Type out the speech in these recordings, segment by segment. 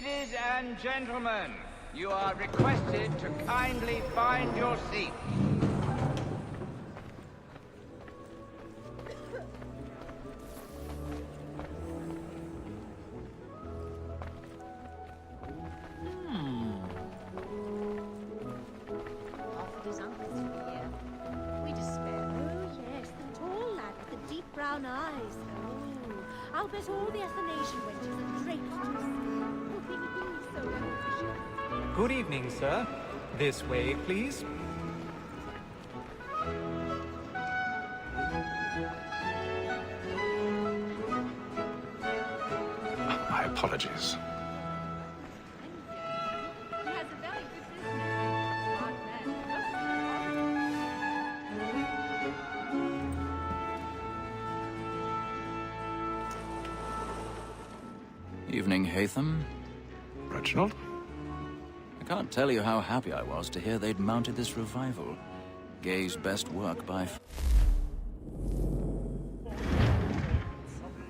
Ladies and gentlemen, you are requested to kindly find your seats. Offered his uncle's here. We despair. Oh, yes, the tall lad with the deep brown eyes. Oh, I'll bet all the Athanasian wenches are draped to see. He's so ambitious. Good evening, sir. This way, please. My apologies. He has a very good business. Smart man. Evening, Haytham. Reginald? I can't tell you how happy I was to hear they'd mounted this revival. Gay's best work by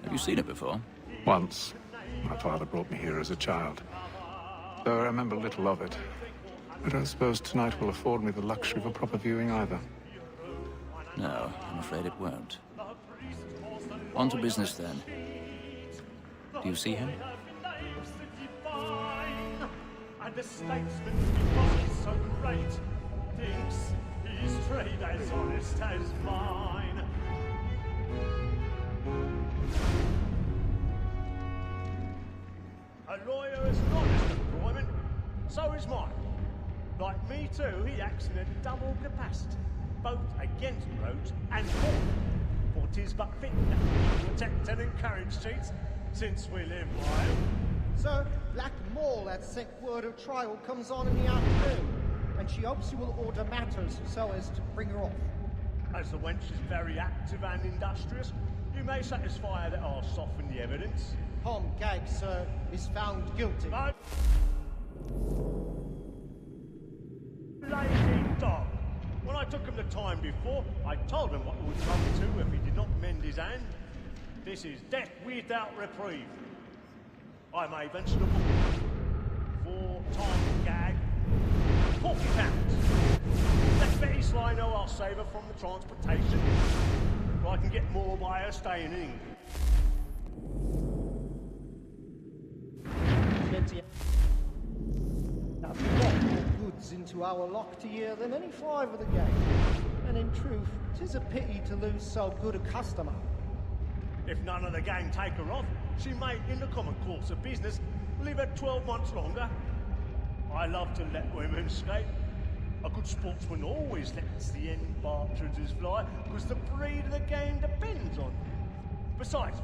Have you seen it before? Once. My father brought me here as a child. Though I remember little of it. I don't suppose tonight will afford me the luxury of a proper viewing either. No, I'm afraid it won't. On to business then. Do you see him? And the statesman, because he's so great, thinks his trade as honest as mine. A lawyer is an honest employment, so is mine. Like me too, he acts in a double capacity, both against roads and for. For 'tis but fit that we protect and encourage cheats, since we live wild. Sir, Black Mall at sent word of trial comes on in the afternoon, and she hopes you will order matters so as to bring her off. As the wench is very active and industrious, you may satisfy her that I'll soften the evidence. Tom Gag, sir, is found guilty. No. Lazy dog. When I took him the time before, I told him what it would come to if he did not mend his hand. This is death without reprieve. I may venture to book for Tom Gag, £40. Let Betty Sly know I'll save her from the transportation, or I can get more by her staying in England. Now, we got more goods into our locked year than any five of the gang. And in truth, 'tis a pity to lose so good a customer. If none of the gang take her off, she may, in the common course of business, live her 12 months longer. I love to let women escape. A good sportsman always lets the end partridges fly, because the breed of the game depends on them. Besides,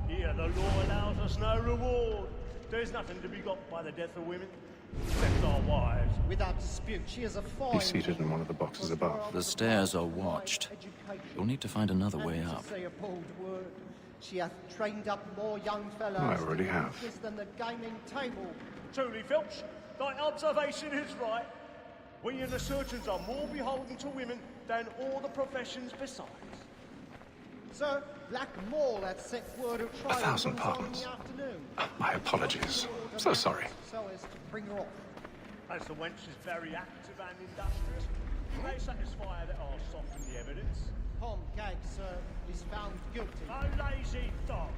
here the law allows us no reward. There's nothing to be got by the death of women, except our wives. Without dispute, she is a fine... He's seated in one of the boxes above. The stairs are watched. You'll need to find another way And up. to say a bold word, she hath trained up more young fellows I already have. than the gaming table. Truly, Filch, thy observation is right. We and the surgeons are more beholden to women than all the professions besides. Sir, Black Mall had sent word of trial 1,000 comes on in pardons. the afternoon. My apologies. So sorry. So as to bring her off. As the wench is very active and industrious, you may satisfy her that I'll soften the evidence. Tom Gag, sir, is found guilty. A lazy dog.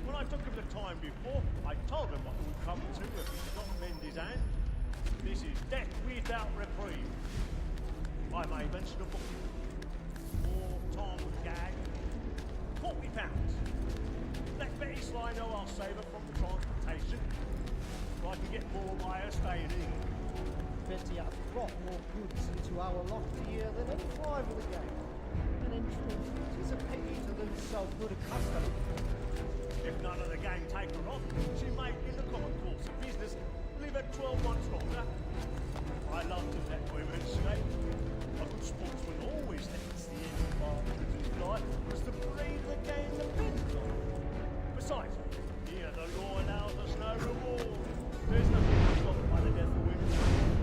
When I took him the time before, I told him what it would come to if he did not mend his hand. This is death without reprieve. I may venture to book for Tom Gag, £40. Let Betty Sly know I'll save her from the transportation, so I can get more by her staying in. Betty hath brought more goods into our locked year than any five of the gang. And in truth, 'tis a pity to lose so good a customer. If none of the gang take her off, she may, in the common course of business, live her 12 months longer. I love to let women escape. A good sportsman always lets the end partridges fly, because the breed of the game depends on it. Besides, here the law allows us no reward. There's nothing to be got by the death of women,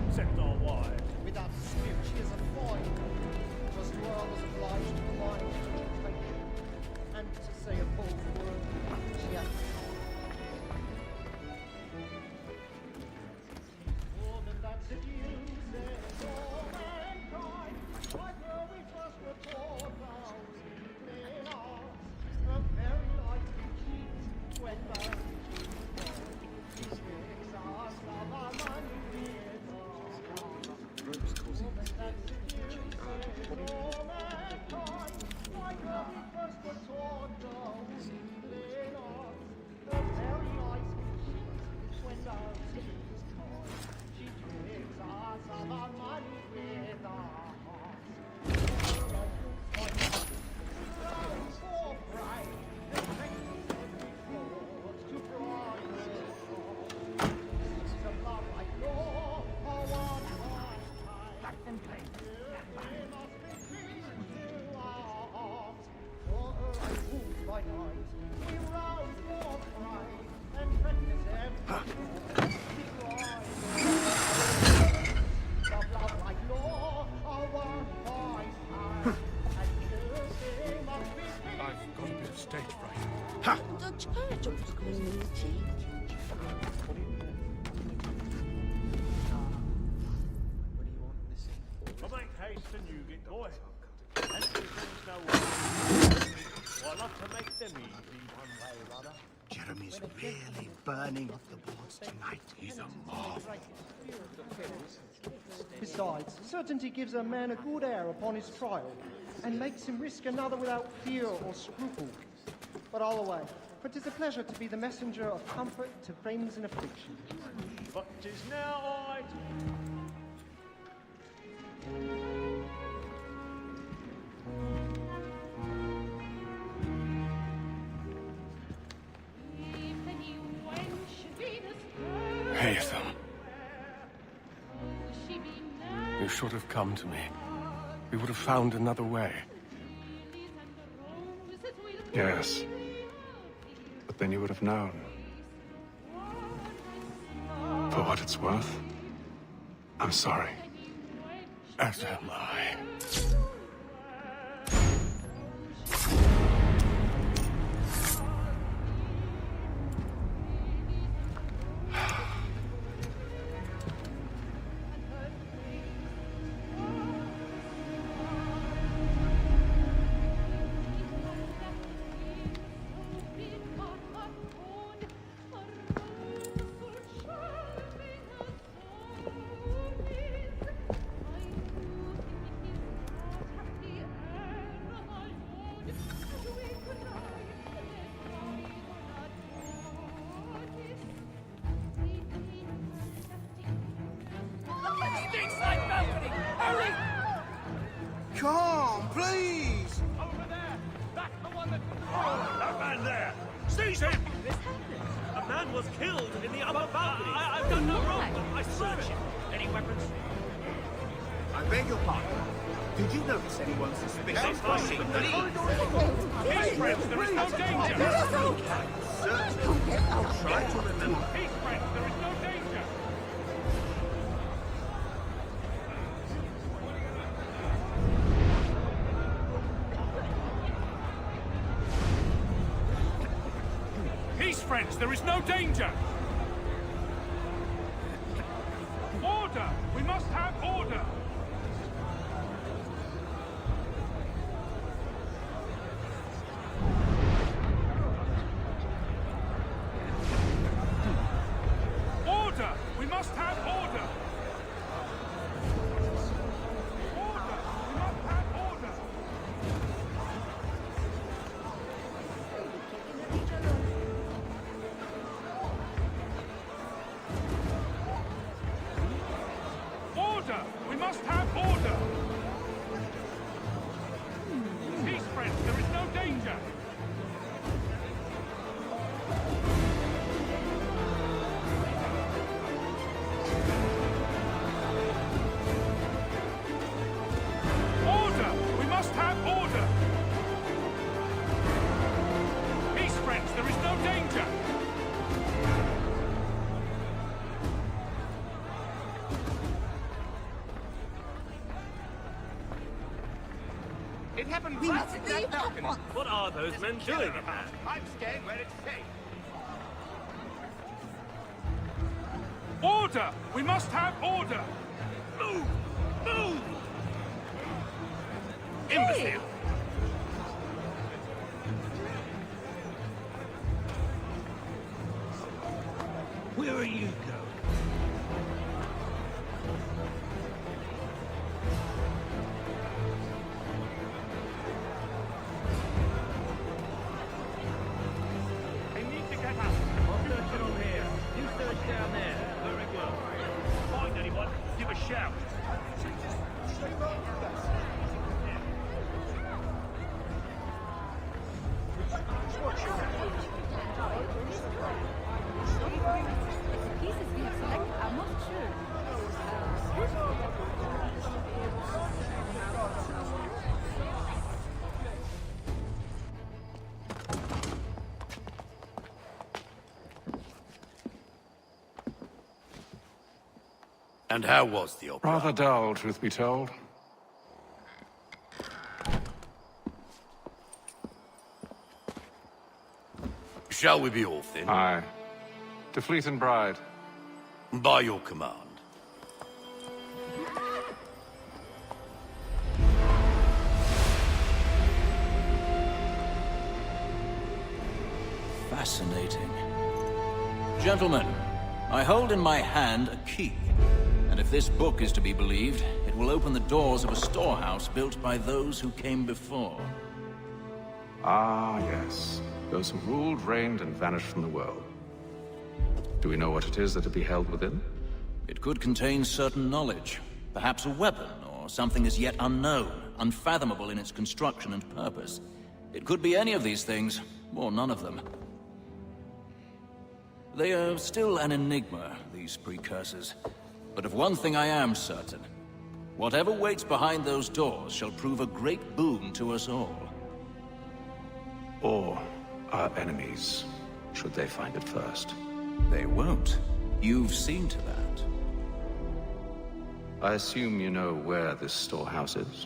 except our wives. Without dispute, she is a fine woman. Was you are was obliged to rely on her education. And to say a bold word, she hath... Boy, and things know what. I love to make them easy one way or other. Jeremy's really burning off the boards tonight. He's a marvel. Besides, certainty gives a man a good air upon his trial, and makes him risk another without fear or scruple. But all away, for 'tis a pleasure to be the messenger of comfort to friends in affliction. But 'tis now I... Haytham. You should have come to me. We would have found another way. Yes. But then you would have known. For what it's worth, I'm sorry. As am I. Come, please! Over there! That's the one that... That man there! Seize him! A man was killed in the upper balcony. I've done no wrong. I searched him. Any weapons? I beg your pardon. Did you notice anyone suspicious? Peace, friends, there is no danger. Certainly. I'll try to remember. Peace, friends, there is no danger. Peace, friends, there is no danger. Order! We must have order! Order! We must have order! Order! We must have order! Order! We must have order! Peace, friends, there is no danger! Order! We must have order! Peace, friends, there is no danger! It happened right at that balcony. What are those men doing? I'm staying where it's safe. Order! We must have order! Move! Move! Imbecile! Where are you going? I need to get up. I'll search it on here. You search down there. Very well. Find anyone, give a shout. Pieces we have selected are most sure. And how was the opera? Rather dull, truth be told. Shall we be off then? Aye. To Fleet and Bride. By your command. Fascinating. Gentlemen, I hold in my hand a key. And if this book is to be believed, it will open the doors of a storehouse built by those who came before. Ah, yes. Those who ruled, reigned, and vanished from the world. Do we know what it is that will be held within? It could contain certain knowledge. Perhaps a weapon, or something as yet unknown, unfathomable in its construction and purpose. It could be any of these things, or none of them. They are still an enigma, these precursors. But of one thing I am certain. Whatever waits behind those doors shall prove a great boon to us all. Or our enemies, should they find it first. They won't. You've seen to that. I assume you know where this storehouse is?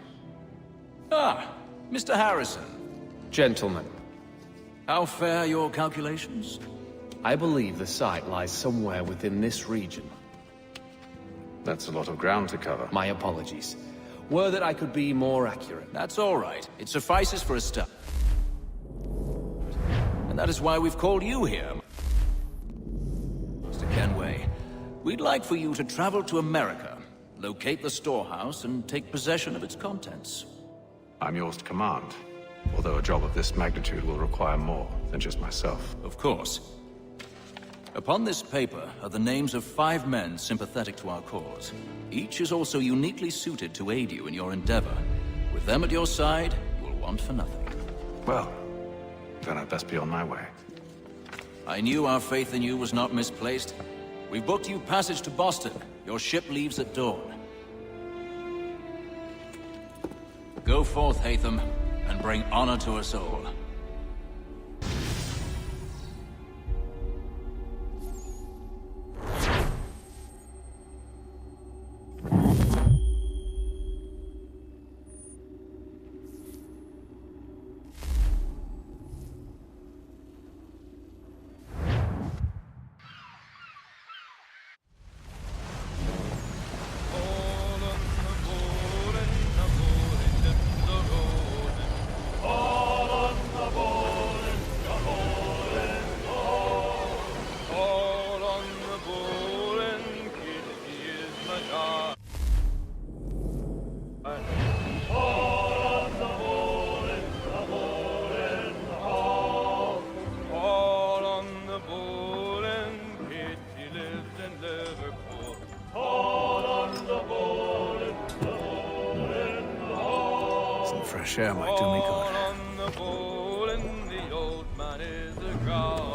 Ah, Mr. Harrison. Gentlemen, How fare your calculations? I believe the site lies somewhere within this region. That's a lot of ground to cover. My apologies. Were that I could be more accurate. That's all right. It suffices for a start. And that is why we've called you here, Mr. Kenway. We'd like for you to travel to America, locate the storehouse, and take possession of its contents. I'm yours to command, although a job of this magnitude will require more than just myself. Of course. Upon this paper are the names of 5 men sympathetic to our cause. Each is also uniquely suited to aid you in your endeavor. With them at your side, you will want for nothing. Well, then I'd best be on my way. I knew our faith in you was not misplaced. We've booked you passage to Boston. Your ship leaves at dawn. Go forth, Hatham, and bring honor to us all. Some fresh air might do me good. On the bowl, and the old man is a god.